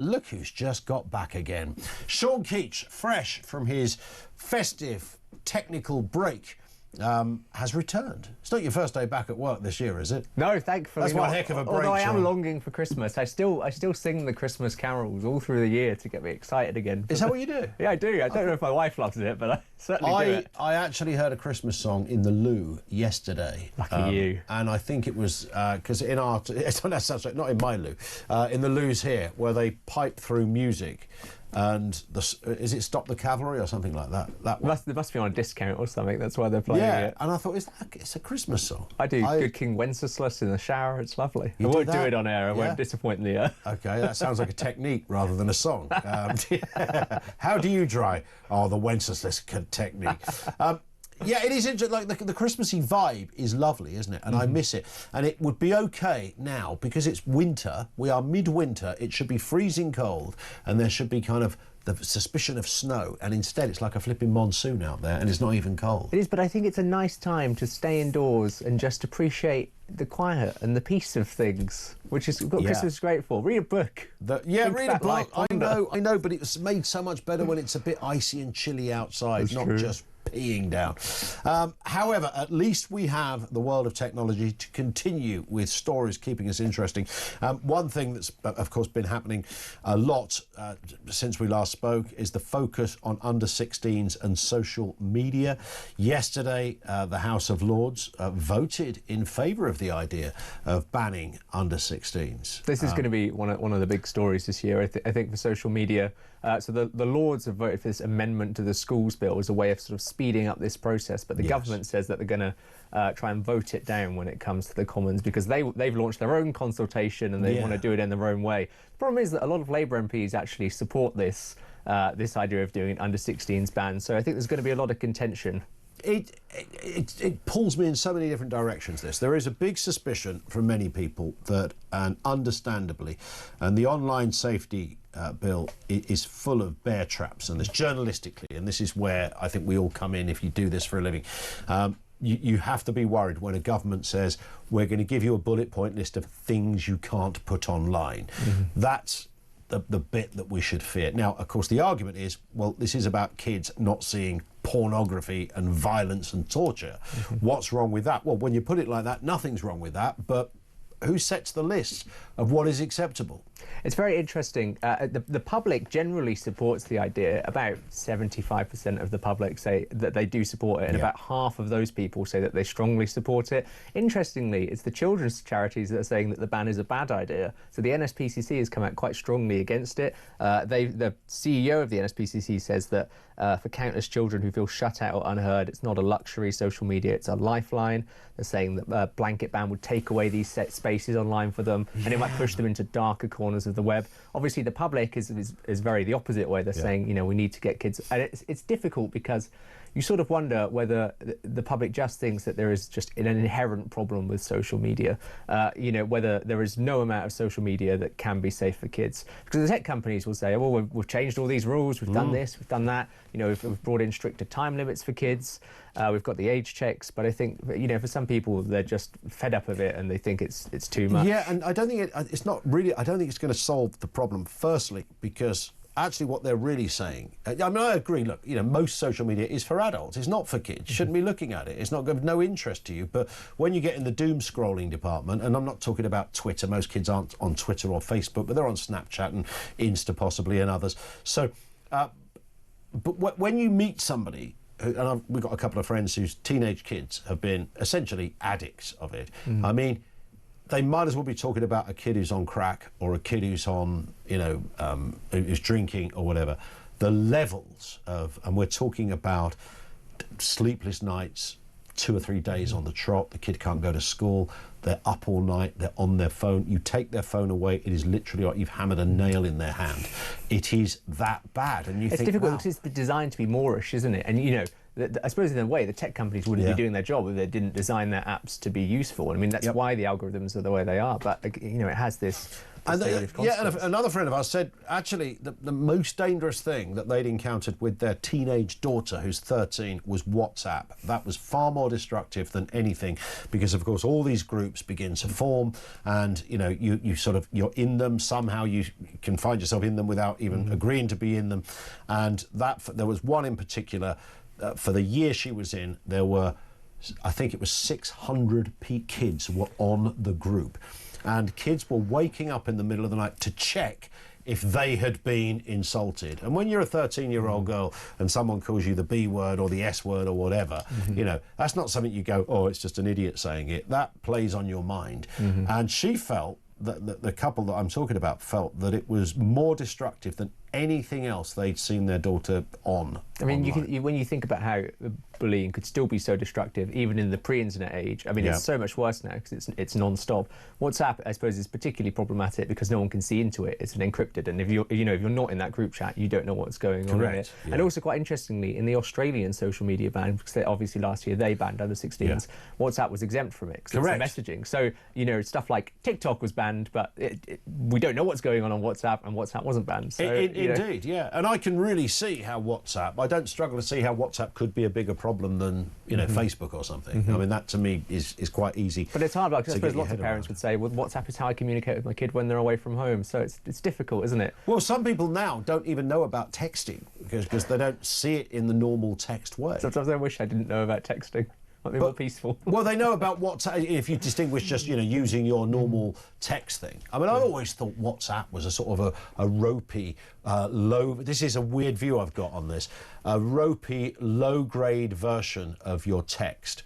Look who's just got back again. Sean Keach, fresh from his festive technical break, has returned. It's not your first day back at work this year, is it? No, thankfully That's not. one heck of a break. Although I am Sean. longing for Christmas. I still sing the Christmas carols all through the year to get me excited again. Is that what you do? Yeah, I do. I don't know if my wife loves it, but I certainly do it. I actually heard a Christmas song in the loo yesterday. Lucky you. And I think it was because in our it's not in my loo, in the loos here where they pipe through music. And is it Stop the Cavalry or something like that? They must be on a discount or something. That's why they're playing it. And I thought, it's a Christmas song. I do Good King Wenceslas in the shower. It's lovely. I do won't do that? it on air. I won't disappoint the. Okay, that sounds like a technique rather than a song. How do you dry? Oh, the Wenceslas technique. Yeah, it is interesting. Like the Christmassy vibe is lovely, isn't it? And I miss it. And it would be okay now because it's winter. We are midwinter. It should be freezing cold, and there should be kind of the suspicion of snow. And instead, it's like a flipping monsoon out there, and it's not even cold. It is, but I think it's a nice time to stay indoors and just appreciate the quiet and the peace of things, which is what Christmas is great for. Read a book. Read a book. I know, but it's made so much better when it's a bit icy and chilly outside, That's not true. just peeing down. However, at least we have the world of technology to continue with stories keeping us interesting. One thing that's, of course, been happening a lot since we last spoke is the focus on under-16s and social media. Yesterday, the House of Lords voted in favour of the idea of banning under-16s. This is going to be one of the big stories this year, I think, for social media. So the Lords have voted for this amendment to the schools bill as a way of sort of speeding up this process, but the government says that they're going to try and vote it down when it comes to the Commons because they've launched their own consultation and they want to do it in their own way. The problem is that a lot of Labour MPs actually support this idea of doing an under-16s ban, so I think there's going to be a lot of contention. It pulls me in so many different directions, this. There is a big suspicion from many people that, and understandably, and the online safety bill is full of bear traps, and this journalistically, and this is where I think we all come in if you do this for a living. You have to be worried when a government says, we're going to give you a bullet point list of things you can't put online. That's the bit that we should fear. Now, of course, the argument is, well, this is about kids not seeing pornography and violence and torture. What's wrong with that? Well, when you put it like that, nothing's wrong with that, but who sets the list of what is acceptable? It's very interesting. The public generally supports the idea. About 75% of the public say that they do support it, and about half of those people say that they strongly support it. Interestingly, it's the children's charities that are saying that the ban is a bad idea. So the NSPCC has come out quite strongly against it. The CEO of the NSPCC says that for countless children who feel shut out or unheard, it's not a luxury, social media, it's a lifeline. They're saying that a blanket ban would take away these set spaces online for them, and it might push them into darker corners of the web. Obviously, the public is very the opposite way. They're saying, you know, we need to get kids... And it's difficult because you sort of wonder whether the public just thinks that there is just an inherent problem with social media, you know, whether there is no amount of social media that can be safe for kids. Because the tech companies will say, oh, well, we've changed all these rules, we've done this, we've done that, you know, we've brought in stricter time limits for kids, we've got the age checks, but I think, you know, for some people, they're just fed up of it and they think it's too much. Yeah, and I don't think it's not really, I don't think it's going to solve the problem, firstly, because actually what they're really saying, I mean, I agree, look, you know, most social media is for adults, it's not for kids, you shouldn't be looking at it, it's not of no interest to you, but when you get in the doom scrolling department, and I'm not talking about Twitter, most kids aren't on Twitter or Facebook, but they're on Snapchat and Insta possibly and others, so, but when you meet somebody, and we've got a couple of friends whose teenage kids have been essentially addicts of it, I mean, they might as well be talking about a kid who's on crack or a kid who's on, you know, who's drinking or whatever. The levels of, and we're talking about sleepless nights, 2 or 3 days on the trot, the kid can't go to school, they're up all night, they're on their phone, you take their phone away, it is literally like you've hammered a nail in their hand. It is that bad. And you think, it's difficult wow. because it's designed to be Moorish, isn't it? And, you know, I suppose in a way the tech companies wouldn't be doing their job if they didn't design their apps to be useful. I mean, that's why the algorithms are the way they are. But you know, it has this. And another friend of ours said, actually, the most dangerous thing that they'd encountered with their teenage daughter, who's 13, was WhatsApp. That was far more destructive than anything, because, of course, all these groups begin to form, and, you know, you're in them. Somehow you can find yourself in them without even agreeing to be in them. And there was one in particular, for the year she was in, there were, I think it was 600 kids were on the group. And kids were waking up in the middle of the night to check if they had been insulted. And when you're a 13-year-old girl and someone calls you the B word or the S word or whatever, you know, that's not something you go, oh, it's just an idiot saying it. That plays on your mind. And she felt, that the couple that I'm talking about felt that it was more destructive than anything else they'd seen their daughter on. I mean, when you think about how bullying could still be so destructive, even in the pre-internet age, I mean, it's so much worse now because it's non-stop. WhatsApp, I suppose, is particularly problematic because no one can see into it. It's encrypted, and if you're not in that group chat, you don't know what's going on in it. Yeah. And also, quite interestingly, in the Australian social media ban, because obviously last year they banned under 16s, WhatsApp was exempt from it because it's messaging. So you know, stuff like TikTok was banned, but we don't know what's going on WhatsApp, and WhatsApp wasn't banned. So, Indeed, yeah. And I can really see how WhatsApp, I don't struggle to see how WhatsApp could be a bigger problem than, you know, Facebook or something. I mean, that to me is quite easy. But it's hard, because I suppose lots of parents would say, well, WhatsApp is how I communicate with my kid when they're away from home. So it's difficult, isn't it? Well, some people now don't even know about texting because they don't see it in the normal text way. Sometimes I wish I didn't know about texting. Might be more peaceful. Well, they know about WhatsApp, if you distinguish just, you know, using your normal text thing. I mean, I always thought WhatsApp was a sort of a ropey, low... This is a weird view I've got on this. A ropey, low-grade version of your text.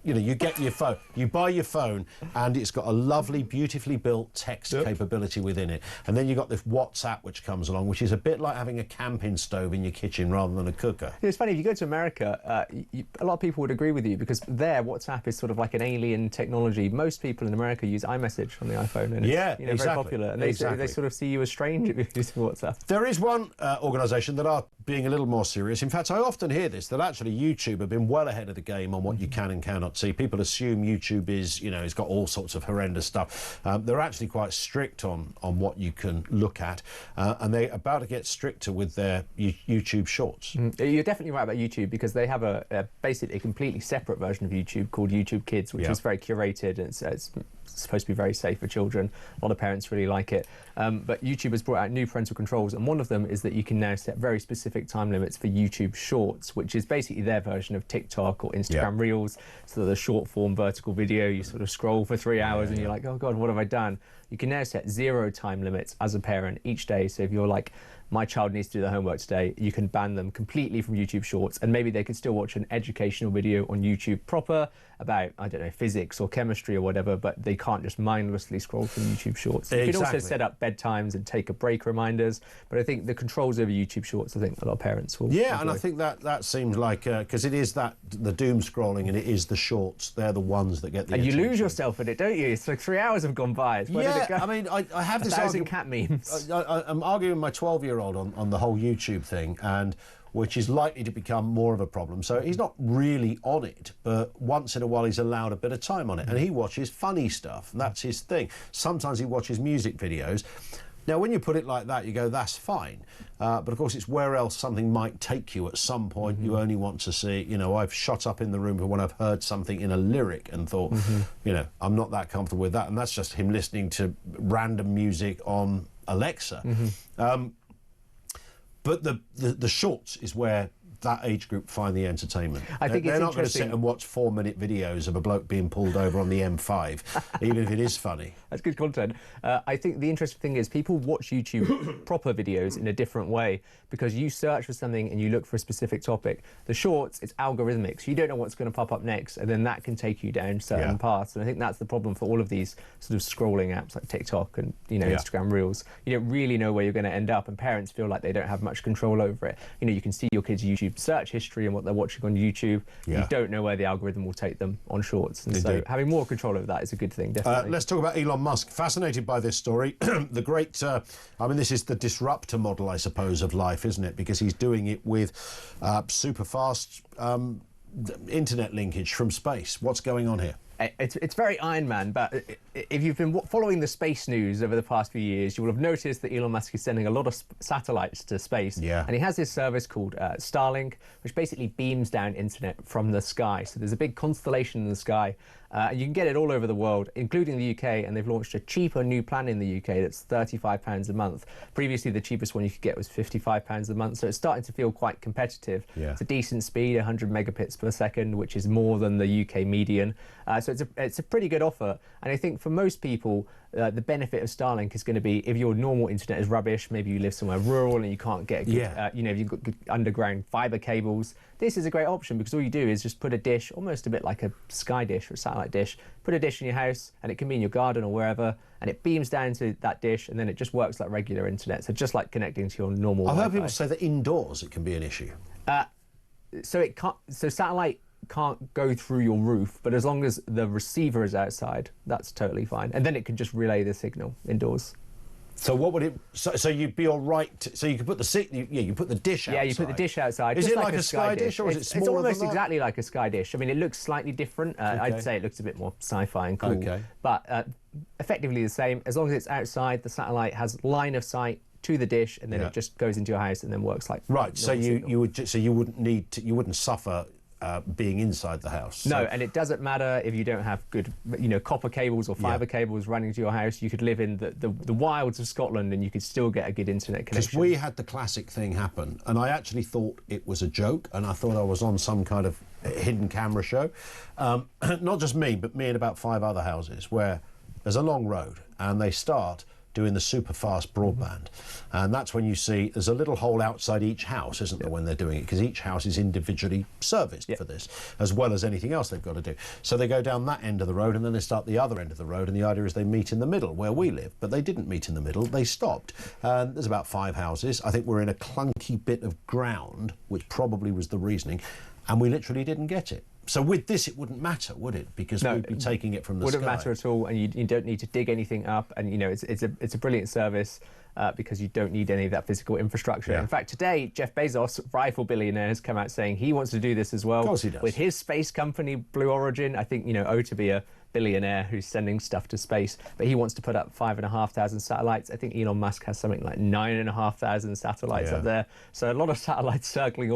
You know, you get your phone, you buy your phone, and it's got a lovely, beautifully built text capability within it. And then you've got this WhatsApp which comes along, which is a bit like having a camping stove in your kitchen rather than a cooker. It's funny, if you go to America, a lot of people would agree with you, because there, WhatsApp is sort of like an alien technology. Most people in America use iMessage on the iPhone, and it's very popular. And they sort of see you as strange if you're using WhatsApp. There is one organisation that are being a little more serious. In fact, I often hear this, that actually YouTube have been well ahead of the game on what you can and cannot see. People assume YouTube is, you know, it's got all sorts of horrendous stuff. They're actually quite strict on what you can look at, and they're about to get stricter with their YouTube Shorts. You're definitely right about YouTube, because they have basically a completely separate version of YouTube called YouTube Kids, which is very curated, and it's supposed to be very safe for children. A lot of parents really like it. But YouTube has brought out new parental controls, and one of them is that you can now set very specific time limits for YouTube Shorts, which is basically their version of TikTok or Instagram Reels. So the short form vertical video, you sort of scroll for 3 hours and you're like, oh God, what have I done? You can now set 0 time limits as a parent each day. So if you're like, my child needs to do their homework today, you can ban them completely from YouTube Shorts, and maybe they could still watch an educational video on YouTube proper about, I don't know, physics or chemistry or whatever, but they can't just mindlessly scroll through YouTube Shorts. You can also set up bedtimes and take a break reminders, but I think the controls over YouTube Shorts, I think a lot of parents will enjoy. And I think that seems like, because it is the doom scrolling, and it is the shorts, they're the ones that get the attention. You lose yourself in it, don't you? It's like 3 hours have gone by. Where did it go? I mean, I have this 1,000 cat memes. I'm arguing with my 12-year-old on the whole YouTube thing, and which is likely to become more of a problem. So he's not really on it, but once in a while he's allowed a bit of time on it, and he watches funny stuff. That's his thing. Sometimes he watches music videos. Now, when you put it like that, you go, that's fine. But of course, it's where else something might take you at some point. You only want to see, you know, I've shot up in the room when I've heard something in a lyric and thought, you know, I'm not that comfortable with that. And that's just him listening to random music on Alexa. But the shorts is where that age group find the entertainment. I think they're not going to sit and watch 4-minute videos of a bloke being pulled over on the M5, even if it is funny. That's good content. I think the interesting thing is people watch YouTube proper videos in a different way, because you search for something and you look for a specific topic. The shorts, it's algorithmic, so you don't know what's going to pop up next, and then that can take you down certain paths. And I think that's the problem for all of these sort of scrolling apps like TikTok and, you know, Instagram Reels. You don't really know where you're going to end up, and parents feel like they don't have much control over it. You know, you can see your kids' YouTube search history and what they're watching on YouTube. You don't know where the algorithm will take them on Shorts. And so having more control over that is a good thing, definitely. Let's talk about Elon Musk. Fascinated by this story. The great, I mean, this is the disruptor model, I suppose, of life, isn't it? Because he's doing it with super fast internet linkage from space. What's going on here? It's very Iron Man, but if you've been following the space news over the past few years, you will have noticed that Elon Musk is sending a lot of satellites to space. Yeah. And he has this service called Starlink, which basically beams down internet from the sky. So there's a big constellation in the sky, and you can get it all over the world, including the UK, and they've launched a cheaper new plan in the UK that's £35 a month. Previously, the cheapest one you could get was £55 a month, so it's starting to feel quite competitive. Yeah. It's a decent speed, 100 megabits per second, which is more than the UK median. So it's a pretty good offer, and I think for most people the benefit of Starlink is going to be if your normal internet is rubbish, maybe you live somewhere rural and you can't get a good, if you've got good underground fibre cables, this is a great option because all you do is just put a dish, almost a bit like a Sky dish or a satellite dish, put a dish in your house, and it can be in your garden or wherever, and it beams down to that dish, and then it just works like regular internet, so just like connecting to your normal I've Wi-Fi. heard people say that indoors it can be an issue. So satellite can't go through your roof, but as long as the receiver is outside, that's totally fine. And then it can just relay the signal indoors. So what would it? So you'd be all right. So you could put the you put the dish outside. Yeah, you put the dish outside. Is just it like a Sky dish, or is it smaller It's almost than that? exactly like a Sky dish. I mean, it looks slightly different. I'd say it looks a bit more sci-fi and cool. Okay. But effectively the same. As long as it's outside, the satellite has line of sight to the dish, and then it just goes into your house and then works like right. So signal. you wouldn't need to, you wouldn't suffer being inside the house. No, and it doesn't matter if you don't have good, copper cables or fibre cables running to your house. You could live in the wilds of Scotland and you could still get a good internet connection. Because we had the classic thing happen, and I actually thought it was a joke, and I thought I was on some kind of hidden camera show. Not just me, but me and about 5 other houses where there's a long road, and they start doing the super fast broadband, and that's when you see there's a little hole outside each house, isn't there, when they're doing it, because each house is individually serviced for this, as well as anything else they've got to do. So they go down that end of the road, and then they start the other end of the road, and the idea is they meet in the middle where we live, but they didn't meet in the middle, they stopped. And there's about 5 houses. I think we're in a clunky bit of ground, which probably was the reasoning, and we literally didn't get it. So with this, it wouldn't matter, would it? Because we'd be taking it from the sky. Wouldn't matter at all, and you don't need to dig anything up. And it's a brilliant service because you don't need any of that physical infrastructure. In fact, today Jeff Bezos, rival billionaire, has come out saying he wants to do this as well. Of course he does. With his space company Blue Origin. I think to be a billionaire who's sending stuff to space, but he wants to put up 5,500 satellites. I think Elon Musk has something like 9,500 satellites up there. So a lot of satellites circling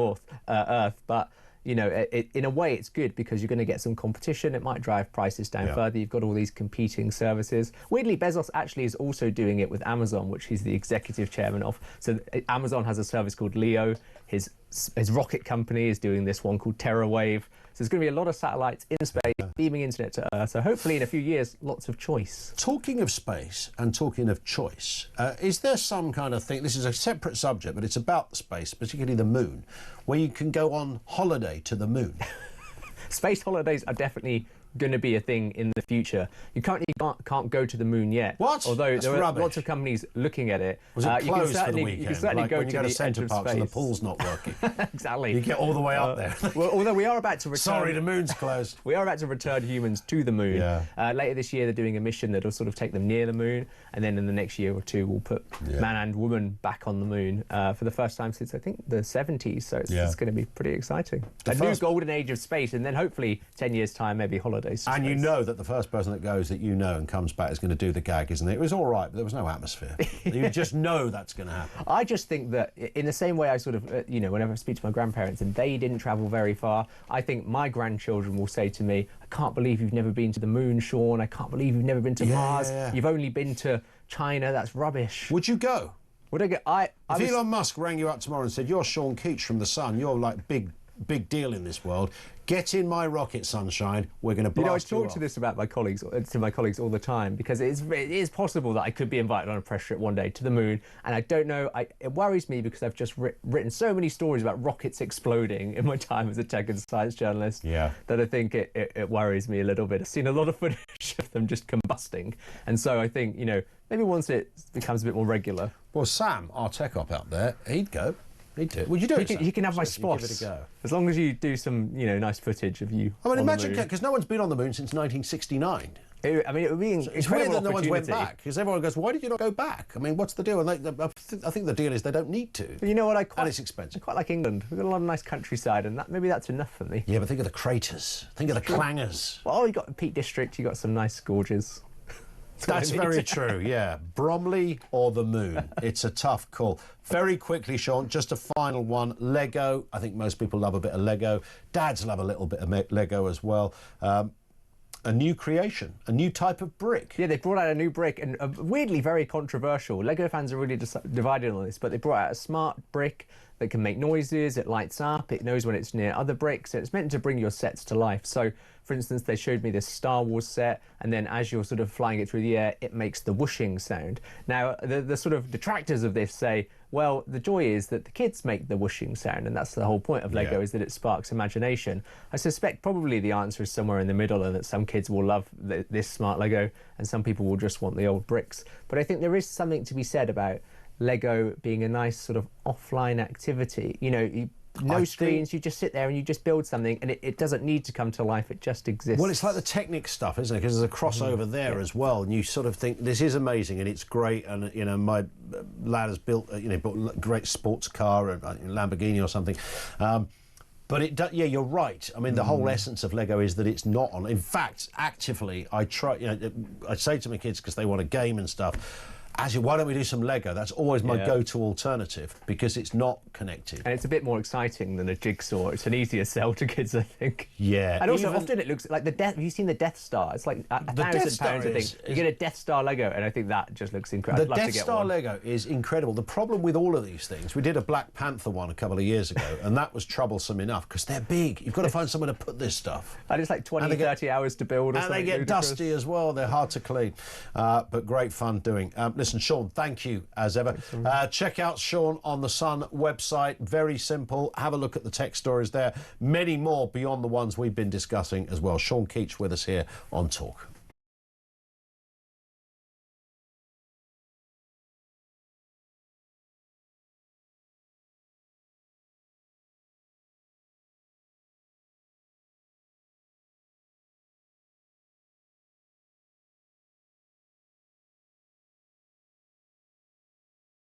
Earth, but in a way it's good because you're going to get some competition. It might drive prices down further. You've got all these competing services. Weirdly, Bezos actually is also doing it with Amazon, which he's the executive chairman of. So Amazon has a service called Leo. His rocket company is doing this one called TerraWave. So there's going to be a lot of satellites in space, beaming internet to Earth. So hopefully in a few years, lots of choice. Talking of space and talking of choice, is there some kind of thing, this is a separate subject, but it's about space, particularly the moon, where you can go on holiday to the moon? Space holidays are definitely going to be a thing in the future. You currently can't go to the moon yet. What? Although That's there are rubbish. lots of companies looking at it. Was it closed for the weekend? You can certainly like go when to you go the to Centre edge of Parks and the space. pool's not working. Exactly. You get all the way up there. Well, although we are about to return... Sorry, the moon's closed. We are about to return humans to the moon. Later this year, they're doing a mission that'll sort of take them near the moon, and then in the next year or two, we'll put man and woman back on the moon for the first time since, I think, the 70s. So it's going to be pretty exciting. A new golden age of space, and then hopefully 10 years' time, maybe holidays to And space. you know that the first person that goes that you know and comes back is going to do the gag, isn't it? It was all right, but there was no atmosphere. You just know that's going to happen. I just think that in the same way I sort of, whenever I speak to my grandparents and they didn't travel very far, I think my grandchildren will say to me, I can't believe you've never been to the moon, Sean. I can't believe you've never been to Mars. You've only been to China. That's rubbish. Would you go? Would I go? If Elon Musk rang you up tomorrow and said, you're Sean Keach from The Sun, you're like big deal in this world, get in my rocket, sunshine, we're going to blast I talk to this about my colleagues all the time, because it is possible that I could be invited on a press trip one day to the moon, and I don't know, it worries me because I've just written so many stories about rockets exploding in my time as a tech and science journalist that I think it worries me a little bit. I've seen a lot of footage of them just combusting, and so I think, maybe once it becomes a bit more regular. Well, Sam, our tech op out there, he'd go. Need to. Would you do it? You can have my spot. spot. Give it a go. As long as you do some, nice footage of you. I mean, on imagine, the moon. because no one's been on the moon since 1969. It would be It's weird that no one's went back, because everyone goes, why did you not go back? I mean, what's the deal? And I think the deal is they don't need to. But you know what? And it's expensive. I quite like England. We've got a lot of nice countryside, and maybe that's enough for me. Yeah, but think of the craters. Think of the clangers. Well, you got Peak District. You got some nice gorges. That's very true, yeah. Bromley or the moon? It's a tough call. Very quickly, Sean, just a final one. Lego. I think most people love a bit of Lego. Dads love a little bit of Lego as well. A new creation, a new type of brick. Yeah, they brought out a new brick, and weirdly very controversial. Lego fans are really divided on this, but they brought out a smart brick that can make noises, it lights up, it knows when it's near other bricks, and it's meant to bring your sets to life. So, for instance, they showed me this Star Wars set, and then as you're sort of flying it through the air, it makes the whooshing sound. Now, the sort of detractors of this say, well, the joy is that the kids make the whooshing sound, and that's the whole point of Lego, is that it sparks imagination. I suspect probably the answer is somewhere in the middle, and that some kids will love this smart Lego, and some people will just want the old bricks. But I think there is something to be said about Lego being a nice sort of offline activity. No screens, you just sit there and you just build something, and it doesn't need to come to life, it just exists. Well, it's like the Technic stuff, isn't it? Because there's a crossover there as well, and you sort of think, this is amazing and it's great, and, my lad has built a great sports car, a Lamborghini or something. But yeah, you're right. I mean, the whole essence of Lego is that it's not on. In fact, actively, I say to my kids, because they want a game and stuff, actually, why don't we do some Lego? That's always my go-to alternative, because it's not connected. And it's a bit more exciting than a jigsaw. It's an easier sell to kids, I think. Yeah. And also, often it looks like the Death... Have you seen the Death Star? It's like £1,000, I think. You get a Death Star Lego, and I think that just looks incredible. The Death Star Lego is incredible. The problem with all of these things, we did a Black Panther one a couple of years ago, and that was troublesome enough, because they're big. You've got to find somewhere to put this stuff. And it's like 20, 30 hours to build or something. And they get dusty as well. They're hard to clean. But great fun doing. Listen, Sean, thank you as ever. Check out Sean on the Sun website. Very simple. Have a look at the tech stories there. Many more beyond the ones we've been discussing as well. Sean Keach with us here on Talk.